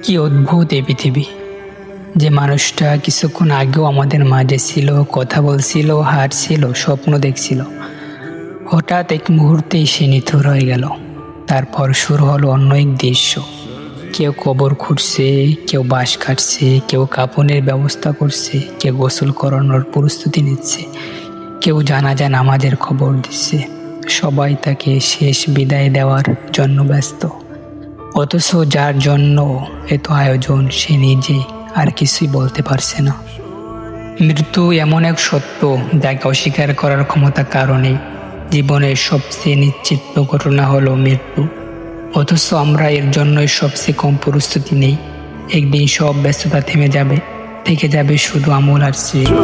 কি অদ্ভুত এই পৃথিবী, যে মানুষটা কিছুক্ষণ আগেও আমাদের মাঝে ছিল, কথা বলছিল, হাঁটছিল, স্বপ্ন দেখছিল, হঠাৎ এক মুহূর্তেই সে নিথর হয়ে গেল। তারপর শুরু হলো অন্য এক দৃশ্য। কেউ কবর খুঁড়ছে, কেউ বাঁশ কাটছে, কেউ কাফনের ব্যবস্থা করছে, কেউ গোসল করানোর প্রস্তুতি নিচ্ছে, কেউ জানাজা নামাজের খবর দিচ্ছে। সবাই তাকে শেষ বিদায় দেওয়ার জন্য ব্যস্ত। অথচ যার জন্য এত আয়োজন, সে নিজে আর কিছুই বলতে পারছে না। মৃত্যু এমন এক সত্য যাকে অস্বীকার করার ক্ষমতা কারণে জীবনের সবচেয়ে নিশ্চিত ঘটনা হলো মৃত্যু। অথচ আমরা এর জন্যই সবচেয়ে কম প্রস্তুতি নেই। একদিন সব ব্যস্ততা থেমে যাবে, থেকে যাবে শুধু আমল আর স্মৃতি।